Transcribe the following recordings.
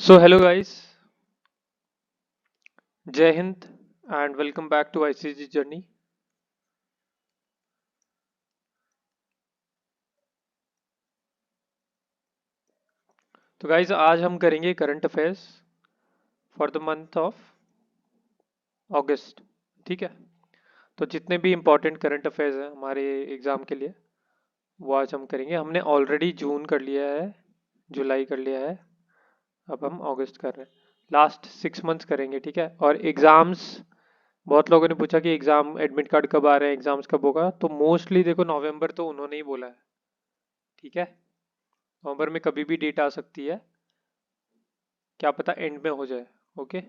So hello guys, Jai Hind and welcome back to ICG Journey. तो guys आज हम करेंगे current affairs for the month of अगस्त। ठीक है। तो जितने भी इम्पोर्टेंट करंट अफेयर्स हैं हमारे एग्जाम के लिए वो आज हम करेंगे। हमने ऑलरेडी जून कर लिया है, जुलाई कर लिया है, अब हम अगस्त कर रहे हैं। लास्ट 6 मंथ्स करेंगे, ठीक है। और एग्जाम्स, बहुत लोगों ने पूछा कि एग्जाम एडमिट कार्ड कब आ रहे हैं, एग्जाम्स कब होगा। तो मोस्टली देखो नवंबर तो उन्होंने ही बोला है, ठीक है। नवंबर में कभी भी डेट आ सकती है, क्या पता एंड में हो जाए। ओके।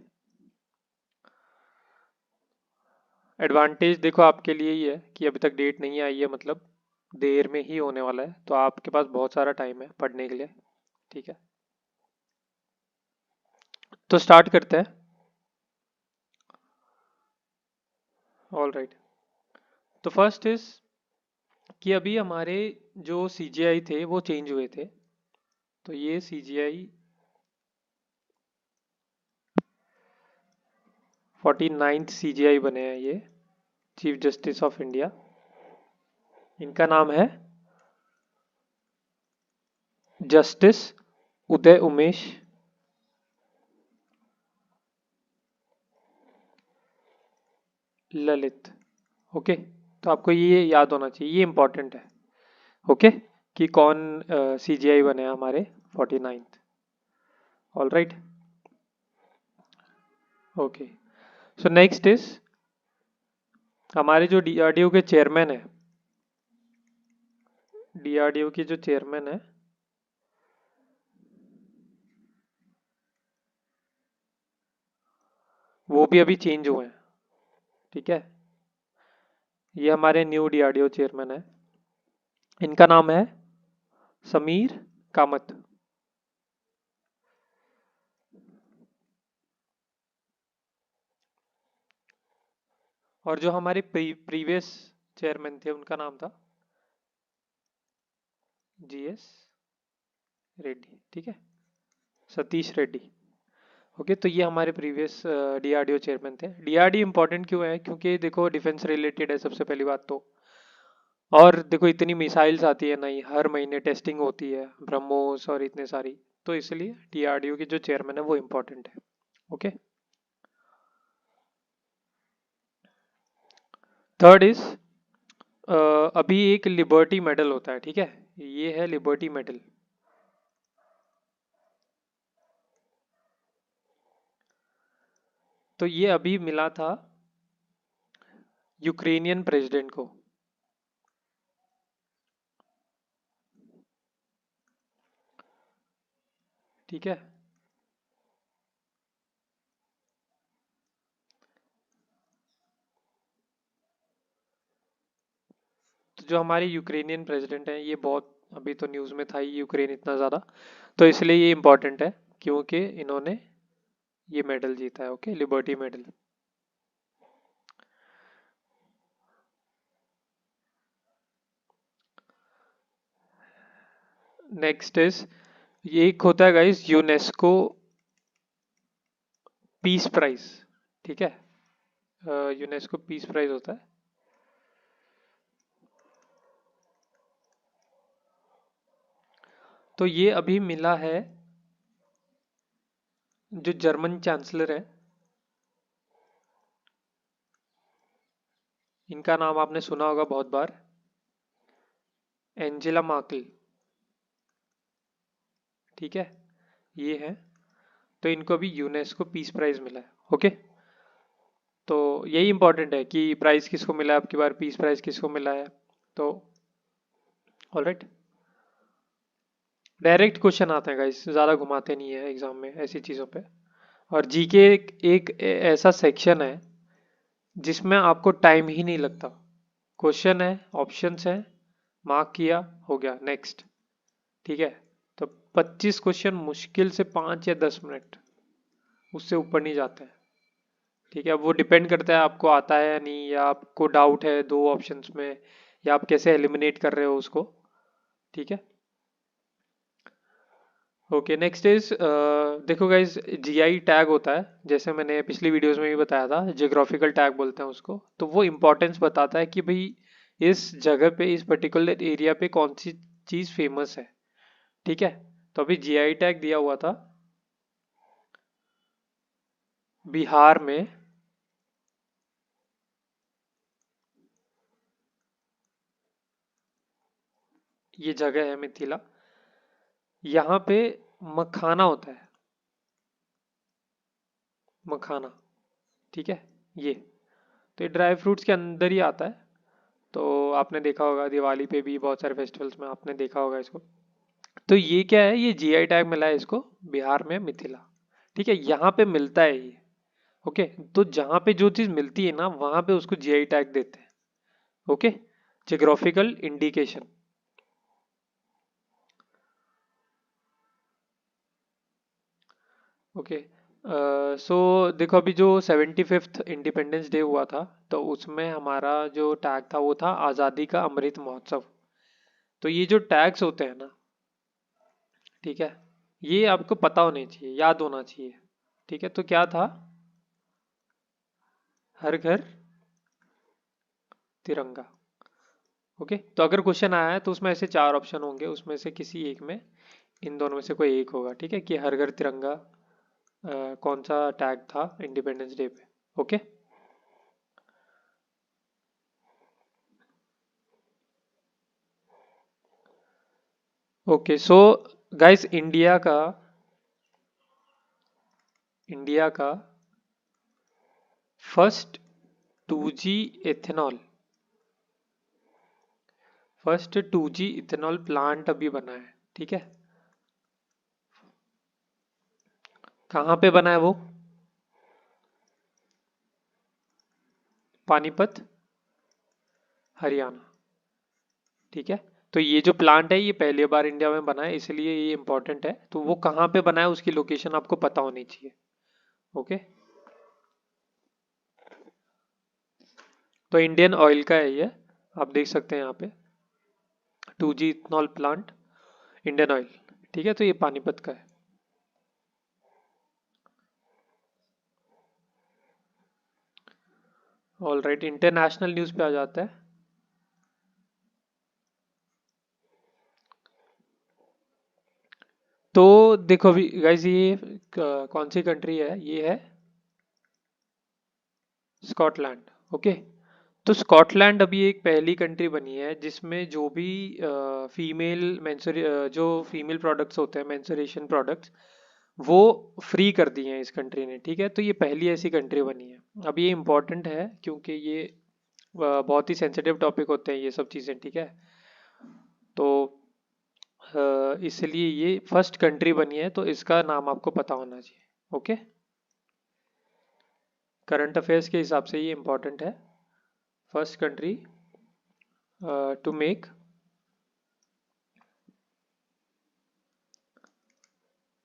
एडवांटेज देखो आपके लिए ही है कि अभी तक डेट नहीं आई है, मतलब देर में ही होने वाला है, तो आपके पास बहुत सारा टाइम है पढ़ने के लिए, ठीक है। तो स्टार्ट करते हैं। All right. तो फर्स्ट इज कि अभी हमारे जो सीजीआई थे वो चेंज हुए थे। तो ये सीजीआई 49th सीजीआई बने हैं, ये चीफ जस्टिस ऑफ इंडिया। इनका नाम है जस्टिस उदय उमेश ललित। ओके। तो आपको ये याद होना चाहिए, ये इंपॉर्टेंट है। ओके। कि कौन सीजीआई बने हैं हमारे 49th। All right. Okay. So next is हमारे जो डीआरडीओ के चेयरमैन है, डीआरडीओ के जो चेयरमैन है वो भी अभी चेंज हुए हैं, ठीक है। ये हमारे न्यू डीआरडीओ चेयरमैन है। इनका नाम है समीर कामत। और जो हमारे प्रीवियस चेयरमैन थे उनका नाम था जीएस रेड्डी, ठीक है। सतीश रेड्डी। ओके। तो ये हमारे प्रीवियस डीआरडीओ चेयरमैन थे। डीआरडी इंपॉर्टेंट क्यों है? क्योंकि देखो डिफेंस रिलेटेड है सबसे पहली बात तो। और देखो इतनी मिसाइल्स आती है नई, हर महीने टेस्टिंग होती है, ब्रह्मोस और इतने सारी। तो इसलिए डीआरडीओ के जो चेयरमैन है वो इम्पोर्टेंट है। ओके। थर्ड इज अभी एक लिबर्टी मेडल होता है, ठीक है। ये है लिबर्टी मेडल। तो ये अभी मिला था यूक्रेनियन प्रेसिडेंट को, ठीक है। तो जो हमारे यूक्रेनियन प्रेसिडेंट हैं ये बहुत, अभी तो न्यूज़ में था ही यूक्रेन इतना ज़्यादा, तो इसलिए ये इम्पोर्टेंट है क्योंकि इन्होंने ये मेडल जीता है। Okay, liberty medal. Next is ये एक होता है गाइस यूनेस्को पीस प्राइज, ठीक है। यूनेस्को पीस प्राइज होता है। तो ये अभी मिला है जो जर्मन चांसलर है, इनका नाम आपने सुना होगा बहुत बार, एंजेला मार्केल, ठीक है। ये है। तो इनको अभी यूनेस्को पीस प्राइज मिला है। ओके। तो यही इंपॉर्टेंट है कि प्राइज किसको मिला है, अब की बार पीस प्राइज किसको मिला है। तो ऑलराइट। डायरेक्ट क्वेश्चन आते हैं गाइस, ज़्यादा घुमाते नहीं है एग्जाम में ऐसी चीज़ों पे। और जीके एक ऐसा सेक्शन है जिसमें आपको टाइम ही नहीं लगता। क्वेश्चन है, ऑप्शंस है, मार्क किया, हो गया, नेक्स्ट, ठीक है। तो 25 क्वेश्चन मुश्किल से 5 या 10 मिनट, उससे ऊपर नहीं जाते हैं, ठीक है। वो डिपेंड करता है आपको आता है या नहीं, या आपको डाउट है दो ऑप्शंस में, या आप कैसे एलिमिनेट कर रहे हो उसको, ठीक है। ओके, नेक्स्ट इज, देखो गाइज, जीआई टैग होता है, जैसे मैंने पिछली वीडियोस में भी बताया था, जियोग्राफिकल टैग बोलते हैं उसको। तो वो इम्पोर्टेंस बताता है कि भाई इस जगह पे, इस पर्टिकुलर एरिया पे कौन सी चीज़ फेमस है। ठीक है। तो अभी जीआई टैग दिया हुआ था बिहार में, ये जगह है मिथिला, यहाँ पे मखाना होता है, मखाना। ठीक है। ये तो ये ड्राई फ्रूट्स के अंदर ही आता है। तो आपने देखा होगा दिवाली पे भी, बहुत सारे फेस्टिवल्स में आपने देखा होगा इसको। तो ये क्या है, ये जीआई टैग मिला है इसको, बिहार में मिथिला। ठीक है, यहाँ पे मिलता है ये। ओके। तो जहाँ पे जो चीज़ मिलती है ना, वहाँ पे उसको जीआई टैग देते हैं। ओके। Geographical indication. ओके। सो देखो, अभी जो 75th इंडिपेंडेंस डे हुआ था, तो उसमें हमारा जो टैग था वो था आज़ादी का अमृत महोत्सव। तो ये जो टैग्स होते हैं ना, ठीक है, ये आपको पता होने चाहिए, याद होना चाहिए। ठीक है। तो क्या था, हर घर तिरंगा। ओके। तो अगर क्वेश्चन आया है तो उसमें ऐसे चार ऑप्शन होंगे, उसमें से किसी एक में, इन दोनों में से कोई एक होगा। ठीक है, कि हर घर तिरंगा कौन सा टैग था इंडिपेंडेंस डे पे। Okay. Okay. So guys, India का first 2G ethanol, first 2G ethanol plant अभी बना है। ठीक है। कहाँ पे बना है वो? पानीपत, हरियाणा। ठीक है। तो ये जो प्लांट है, ये पहली बार इंडिया में बना है, इसलिए ये इंपॉर्टेंट है। तो वो कहाँ पे बना है, उसकी लोकेशन आपको पता होनी चाहिए। ओके। तो इंडियन ऑयल का है ये, आप देख सकते हैं यहाँ पे, 2G ethanol plant, Indian oil. ठीक है। तो ये पानीपत का है। ऑल राइट, इंटरनेशनल न्यूज़ पे आ जाता है। तो देखो अभी गाइस, ये कौन सी कंट्री है, ये है स्कॉटलैंड। ओके। तो स्कॉटलैंड अभी एक पहली कंट्री बनी है जिसमें जो भी फीमेल जो फीमेल प्रोडक्ट्स होते हैं, मेंसुरेशन प्रोडक्ट्स, वो फ्री कर दिए हैं इस कंट्री ने। ठीक है। तो ये पहली ऐसी कंट्री बनी है। अब ये इम्पोर्टेंट है क्योंकि ये बहुत ही सेंसिटिव टॉपिक होते हैं ये सब चीज़ें। ठीक है। तो इसलिए ये फर्स्ट कंट्री बनी है, तो इसका नाम आपको पता होना चाहिए। ओके। करंट अफेयर्स के हिसाब से ये इम्पोर्टेंट है। First country to make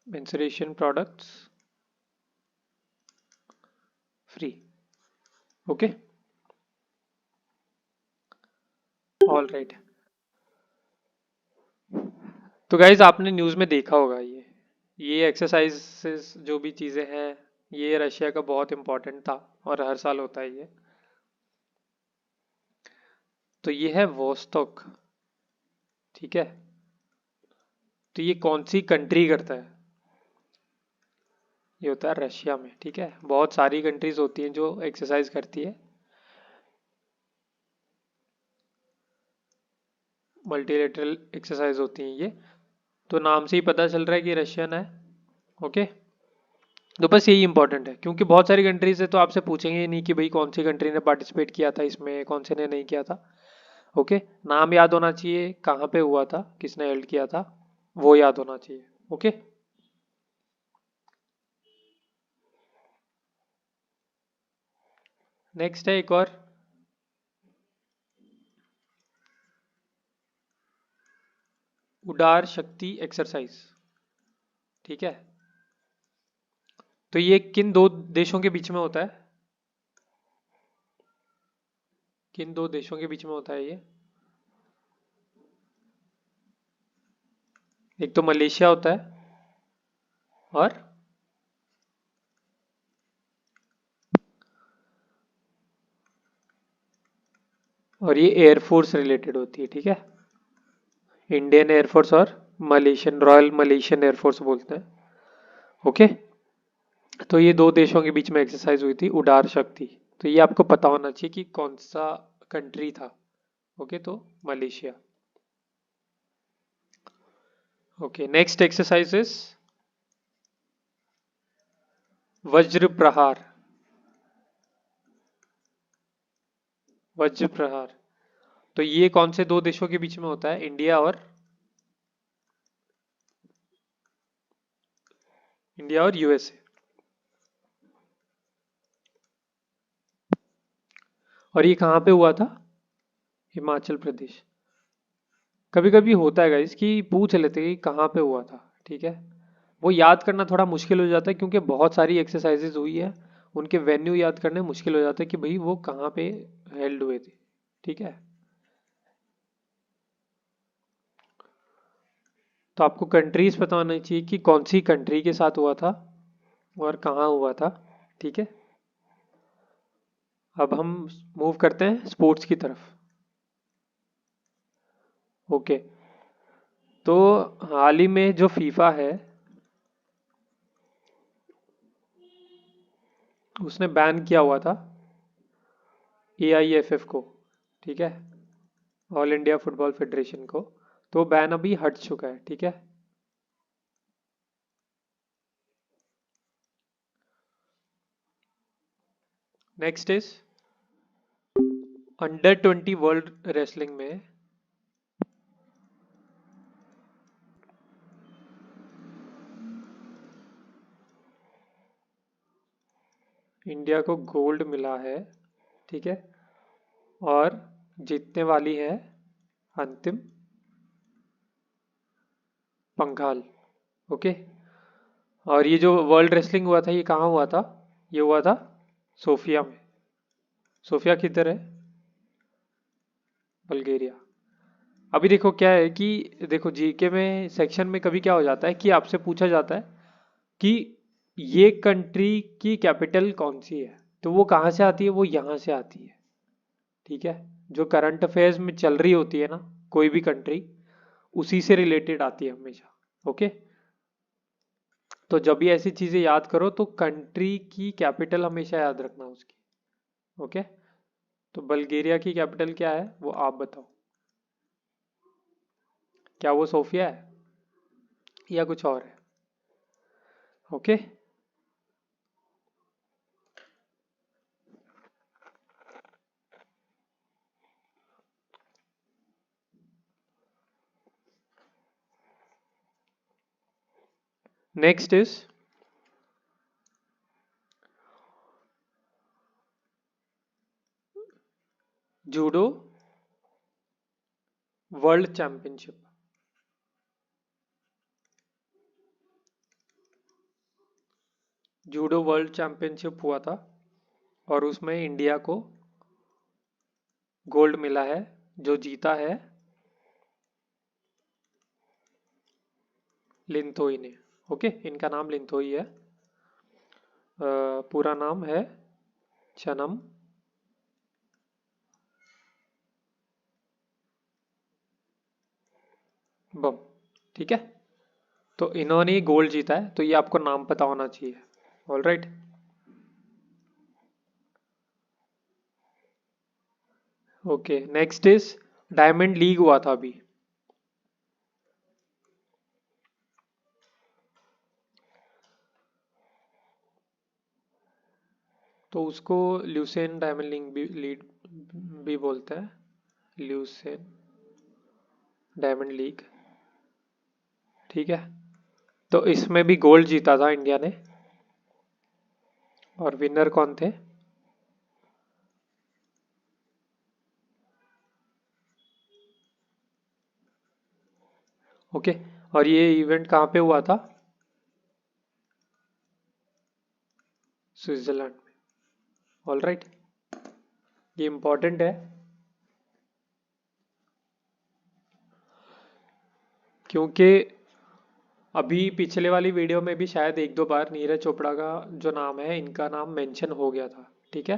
menstruation products फ्री। ओके। All right. तो गाइज, आपने न्यूज़ में देखा होगा, ये एक्सरसाइजेस जो भी चीज़ें हैं, ये रशिया का बहुत इंपॉर्टेंट था, और हर साल होता है ये। तो ये है वोस्टॉक। ठीक है। तो ये कौन सी कंट्री करता है? ये होता है रशिया में। ठीक है। बहुत सारी कंट्रीज होती हैं जो एक्सरसाइज करती है, मल्टीलेटरल एक्सरसाइज होती हैं ये। तो नाम से ही पता चल रहा है कि रशियन है। ओके। तो बस यही इंपॉर्टेंट है, क्योंकि बहुत सारी कंट्रीज है, तो आपसे पूछेंगे ही नहीं कि भाई कौन सी कंट्री ने पार्टिसिपेट किया था इसमें, कौन से ने नहीं किया था। ओके। नाम याद होना चाहिए, कहाँ पे हुआ था, किसने हेल्ड किया था, वो याद होना चाहिए। ओके। नेक्स्ट है एक और, उडार शक्ति एक्सरसाइज। ठीक है। तो ये किन दो देशों के बीच में होता है? किन दो देशों के बीच में होता है ये? एक तो मलेशिया होता है, और ये एयरफोर्स रिलेटेड होती है, ठीक है। इंडियन एयरफोर्स और मलेशियन, रॉयल मलेशियन एयरफोर्स बोलते हैं। ओके, तो ये दो देशों के बीच में एक्सरसाइज हुई थी उडार शक्ति। तो ये आपको पता होना चाहिए कि कौन सा कंट्री था। ओके, तो Malaysia. Okay, next exercise is वज्र प्रहार। वज्र प्रहार, तो ये कौन से दो देशों के बीच में होता है? इंडिया और यूएसए। और ये कहाँ पे हुआ था? हिमाचल प्रदेश। कभी कभी होता है गाइस कि पूछ लेते हैं कि कहाँ पे हुआ था, ठीक है। वो याद करना थोड़ा मुश्किल हो जाता है क्योंकि बहुत सारी एक्सरसाइजेज हुई है, उनके वेन्यू याद करने मुश्किल हो जाता है कि भाई वो कहाँ पे हेल्ड हुए थे, ठीक है। तो आपको कंट्रीज पता होना चाहिए कि कौन सी कंट्री के साथ हुआ था और कहाँ हुआ था, ठीक है। अब हम मूव करते हैं स्पोर्ट्स की तरफ। ओके, तो हाल ही में जो फीफा है उसने बैन किया हुआ था AIFF को, ठीक है, ऑल इंडिया फुटबॉल फेडरेशन को। तो बैन अभी हट चुका है, ठीक है। Next is under 20 world wrestling में इंडिया को गोल्ड मिला है, ठीक है। और जीतने वाली है अंतिम पंघाल। ओके, और ये जो वर्ल्ड रेसलिंग हुआ था ये कहाँ हुआ था? ये हुआ था सोफिया में। सोफिया किधर है? बल्गेरिया। अभी देखो क्या है कि देखो जीके में सेक्शन में कभी क्या हो जाता है कि आपसे पूछा जाता है कि ये कंट्री की कैपिटल कौन सी है, तो वो कहाँ से आती है? वो यहाँ से आती है, ठीक है। जो करंट अफेयर्स में चल रही होती है ना कोई भी कंट्री, उसी से रिलेटेड आती है हमेशा। ओके, तो जब भी ऐसी चीजें याद करो तो कंट्री की कैपिटल हमेशा याद रखना उसकी। ओके, तो बल्गेरिया की कैपिटल क्या है वो आप बताओ। क्या वो सोफिया है या कुछ और है? Okay, next is judo world championship. Judo world championship हुआ था और उसमें इंडिया को गोल्ड मिला है। जो जीता है लिंथोई ने। ओके, इनका नाम लिंथोई है। पूरा नाम है चनम बम, ठीक है। तो इन्होंने ही गोल्ड जीता है, तो ये आपको नाम पता होना चाहिए। All right. Okay, next is diamond league हुआ था अभी। तो उसको ल्यूसेन डायमंड लीग भी लीड भी बोलते हैं। ल्यूसेन डायमंड लीग, ठीक है। तो इसमें भी गोल्ड जीता था इंडिया ने। और विनर कौन थे? ओके, और ये इवेंट कहाँ पे हुआ था? स्विट्जरलैंड में। ऑल राइट, ये इंपॉर्टेंट है क्योंकि अभी पिछले वाली वीडियो में भी शायद एक दो बार नीरज चोपड़ा का जो नाम है, इनका नाम मेंशन हो गया था, ठीक है।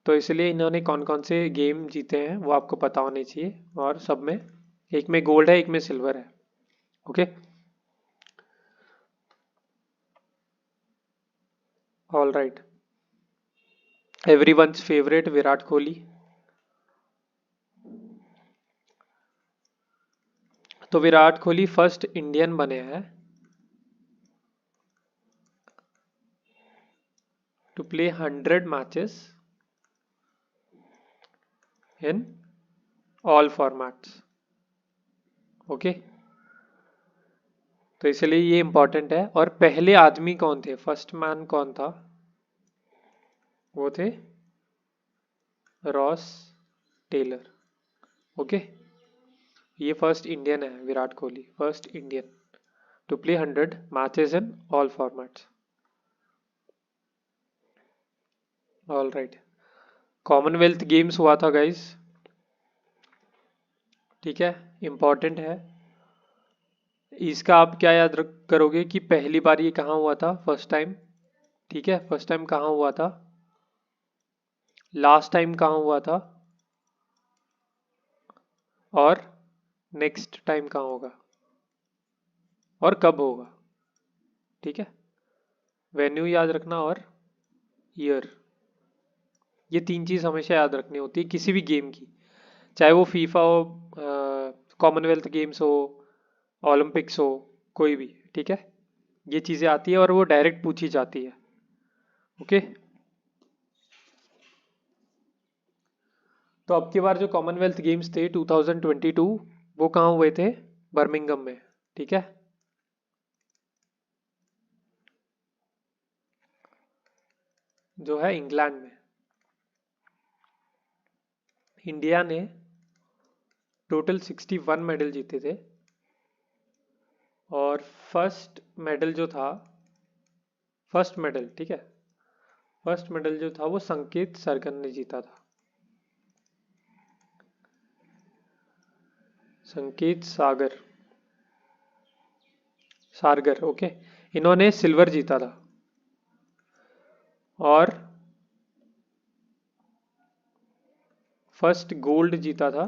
तो इसलिए इन्होंने कौन कौन से गेम जीते हैं वो आपको पता होने चाहिए, और सब में एक में गोल्ड है, एक में सिल्वर है। Okay, all right. Everyone's favourite Virat Kohli. तो विराट कोहली फर्स्ट इंडियन बने हैं to play 100 matches in all formats. Okay, तो इसलिए ये इंपॉर्टेंट है। और पहले आदमी कौन थे, फर्स्ट मैन कौन था, वो थे रॉस टेलर। ओके, ये फर्स्ट इंडियन है, Virat Kohli first Indian to play 100 matches in all formats. All right. Commonwealth Games हुआ था गाइस, ठीक है, इंपॉर्टेंट है। इसका आप क्या याद करोगे कि पहली बार ये कहाँ हुआ था, फर्स्ट टाइम, ठीक है, फर्स्ट टाइम कहाँ हुआ था, लास्ट टाइम कहाँ हुआ था, और नेक्स्ट टाइम कहाँ होगा, और कब होगा, ठीक है। वेन्यू याद रखना और ईयर, ये तीन चीज हमेशा याद रखनी होती है किसी भी गेम की, चाहे वो फीफा हो, कॉमनवेल्थ गेम्स हो, ओलंपिक्स हो, कोई भी, ठीक है। ये चीजें आती है और वो डायरेक्ट पूछी जाती है। ओके, तो अब की बार जो कॉमनवेल्थ गेम्स थे 2022, वो कहाँ हुए थे, बर्मिंगम में, ठीक है। जो है इंग्लैंड में। इंडिया ने टोटल 61 मेडल जीते थे, और फर्स्ट मेडल जो था, फर्स्ट मेडल, ठीक है, फर्स्ट मेडल जो था वो संकेत सरगन ने जीता था, संकेत सागर सारगर। ओके, इन्होंने सिल्वर जीता था, और फर्स्ट गोल्ड जीता था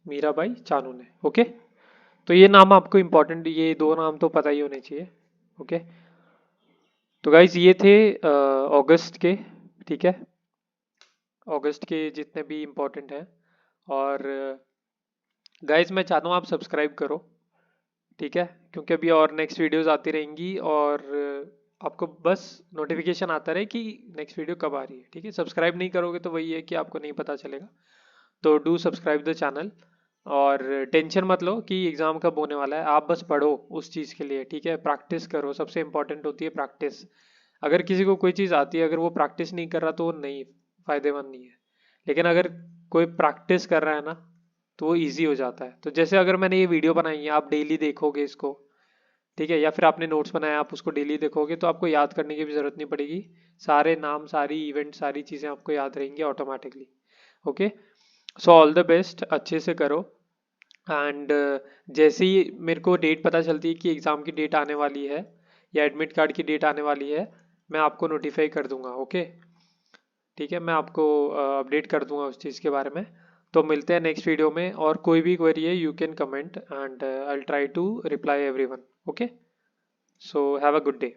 मीराबाई चानू ने। ओके, तो ये नाम आपको इंपॉर्टेंट, ये दो नाम तो पता ही होने चाहिए। ओके, तो गाइज ये थे अगस्त के, ठीक है, अगस्त के जितने भी इंपॉर्टेंट हैं। और गाइज मैं चाहता हूँ आप सब्सक्राइब करो, ठीक है, क्योंकि अभी और नेक्स्ट वीडियोस आती रहेंगी, और आपको बस नोटिफिकेशन आता रहे कि नेक्स्ट वीडियो कब आ रही है, ठीक है। सब्सक्राइब नहीं करोगे तो वही है कि आपको नहीं पता चलेगा, तो डू सब्सक्राइब द चैनल। और टेंशन मत लो कि एग्ज़ाम कब होने वाला है, आप बस पढ़ो उस चीज़ के लिए, ठीक है, प्रैक्टिस करो, सबसे इंपॉर्टेंट होती है प्रैक्टिस। अगर किसी को कोई चीज़ आती है, अगर वो प्रैक्टिस नहीं कर रहा तो वो नहीं, फायदेमंद नहीं है। लेकिन अगर कोई प्रैक्टिस कर रहा है ना, तो वो ईजी हो जाता है। तो जैसे अगर मैंने ये वीडियो बनाई है, आप डेली देखोगे इसको, ठीक है, या फिर आपने नोट्स बनाया, आप उसको डेली देखोगे, तो आपको याद करने की भी ज़रूरत नहीं पड़ेगी, सारे नाम, सारी इवेंट, सारी चीज़ें आपको याद रहेंगी automatically. Okay, so all the best, अच्छे से करो। एंड जैसे ही मेरे को डेट पता चलती है कि एग्ज़ाम की डेट आने वाली है, या एडमिट कार्ड की डेट आने वाली है, मैं आपको नोटिफाई कर दूंगा। ओके, ठीक है, मैं आपको अपडेट कर दूंगा उस चीज़ के बारे में। तो मिलते हैं नेक्स्ट वीडियो में, और कोई भी क्वेरी है you can comment, and I will try to reply everyone. Okay, so have a good day.